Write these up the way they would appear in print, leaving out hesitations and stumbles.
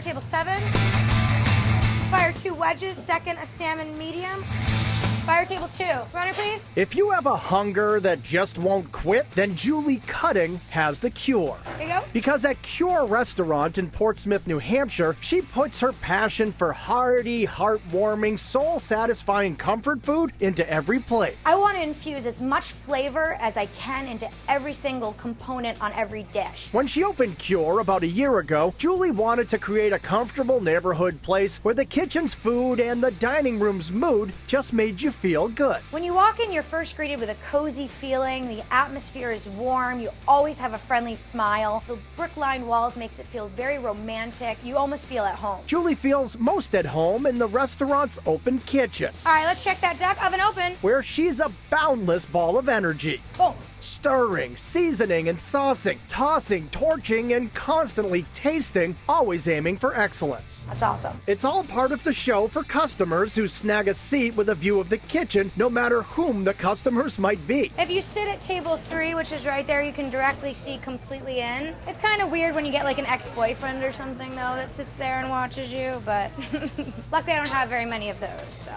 table 7. Fire 2 wedges, second a salmon medium. Fire table 2. Runner, please. If you have a hunger that just won't quit, then Julie Cutting has the cure. Here you go. Because at Cure Restaurant in Portsmouth, New Hampshire, she puts her passion for hearty, heartwarming, soul-satisfying comfort food into every plate. I want to infuse as much flavor as I can into every single component on every dish. When she opened Cure about a year ago, Julie wanted to create a comfortable neighborhood place where the kitchen's food and the dining room's mood just made you feel good. When you walk in, you're first greeted with a cozy feeling. The atmosphere is warm. You always have a friendly smile. The brick-lined walls makes it feel very romantic. You almost feel at home. Julie feels most at home in the restaurant's open kitchen, All right, let's check that duck. Oven open. where she's a boundless ball of energy. Boom. Stirring, seasoning, and saucing, tossing, torching, and constantly tasting, always aiming for excellence. That's awesome. It's all part of the show for customers who snag a seat with a view of the kitchen, no matter whom the customers might be. If you sit at table 3, which is right there, you can directly see completely in. It's kind of weird when you get like an ex-boyfriend or something, though, that sits there and watches you, but luckily I don't have very many of those, so.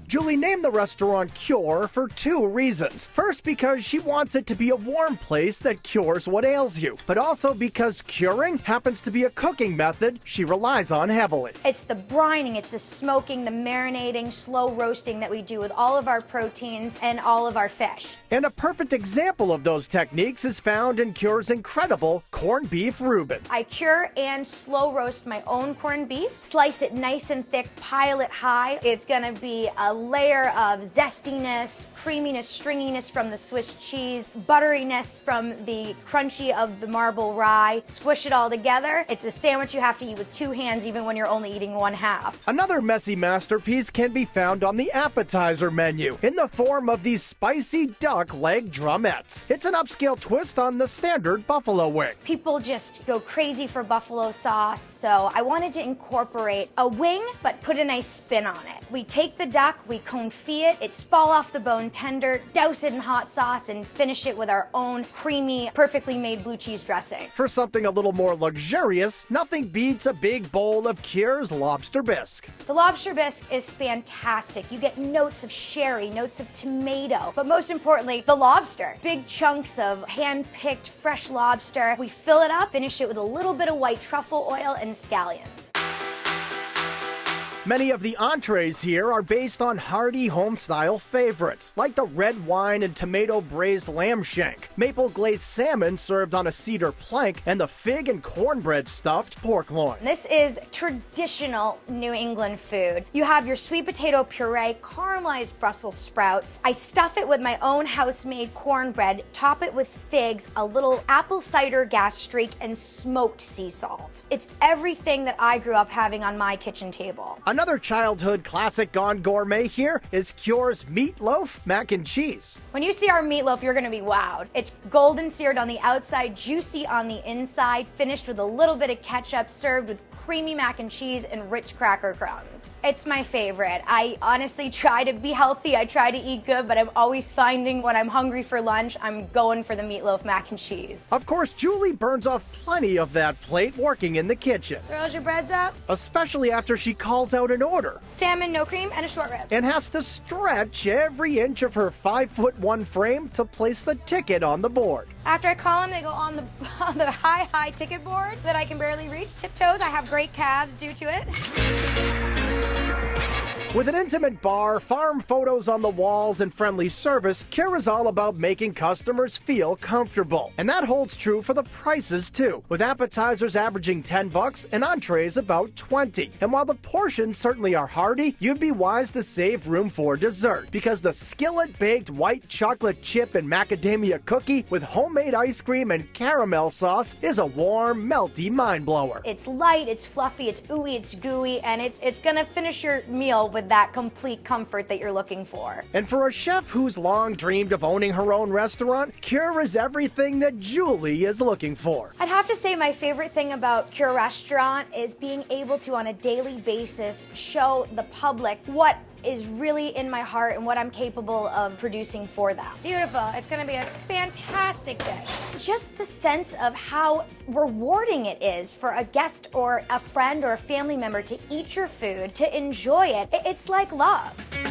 Julie named the restaurant Cure for 2 reasons. First, because she wants it to be a warm place that cures what ails you, but also because curing happens to be a cooking method she relies on heavily. It's the brining, it's the smoking, the marinating, slow roasting that we do with all of our proteins and all of our fish. And a perfect example of those techniques is found in Cure's incredible corned beef Reuben. I cure and slow roast my own corned beef, slice it nice and thick, pile it high. It's gonna be a layer of zestiness, creaminess, stringiness from the Swiss cheese, butteriness from the crunchy of the marble rye. Squish it all together. It's a sandwich you have to eat with 2 hands even when you're only eating 1/2. Another messy masterpiece can be found on the appetizer menu in the form of these spicy duck leg drumettes. It's an upscale twist on the standard buffalo wing. People just go crazy for buffalo sauce, so I wanted to incorporate a wing but put a nice spin on it. We take the duck, we confit it, it's fall off the bone tender, douse it in hot sauce, and finish it with our own creamy, perfectly made blue cheese dressing. For something a little more luxurious, nothing beats a big bowl of Cure's lobster bisque. The lobster bisque is fantastic. You get notes of sherry, notes of tomato, but most importantly, the lobster. Big chunks of hand-picked fresh lobster. We fill it up, finish it with a little bit of white truffle oil and scallions. Many of the entrees here are based on hearty home-style favorites, like the red wine and tomato braised lamb shank, maple glazed salmon served on a cedar plank, and the fig and cornbread stuffed pork loin. This is traditional New England food. You have your sweet potato puree, caramelized Brussels sprouts. I stuff it with my own house-made cornbread, top it with figs, a little apple cider gastrique, and smoked sea salt. It's everything that I grew up having on my kitchen table. Another childhood classic gone gourmet here is Cure's meatloaf mac and cheese. When you see our meatloaf, you're gonna be wowed. It's golden seared on the outside, juicy on the inside, finished with a little bit of ketchup, served with creamy mac and cheese and rich cracker crumbs. It's my favorite. I honestly try to be healthy, I try to eat good, but I'm always finding when I'm hungry for lunch, I'm going for the meatloaf mac and cheese. Of course, Julie burns off plenty of that plate working in the kitchen, Rolls your breads up. especially after she calls out an order Salmon, no cream, and a short rib. and has to stretch every inch of her 5'1" frame to place the ticket on the board. After I call them, they go on the high ticket board that I can barely reach. Tiptoes, I have great calves due to it. With an intimate bar, farm photos on the walls, and friendly service, Cure is all about making customers feel comfortable. And that holds true for the prices too, with appetizers averaging $10 and entrees about $20. And while the portions certainly are hearty, you'd be wise to save room for dessert, because the skillet-baked white chocolate chip and macadamia cookie with homemade ice cream and caramel sauce is a warm, melty mind-blower. It's light, it's fluffy, it's ooey, it's gooey, and it's gonna finish your meal with that complete comfort that you're looking for. And for a chef who's long dreamed of owning her own restaurant, Cure is everything that Julie is looking for. I'd have to say my favorite thing about Cure Restaurant is being able to, on a daily basis, show the public what is really in my heart and what I'm capable of producing for them. Beautiful. It's gonna be a fantastic dish. Just the sense of how rewarding it is for a guest or a friend or a family member to eat your food, to enjoy it. It's like love.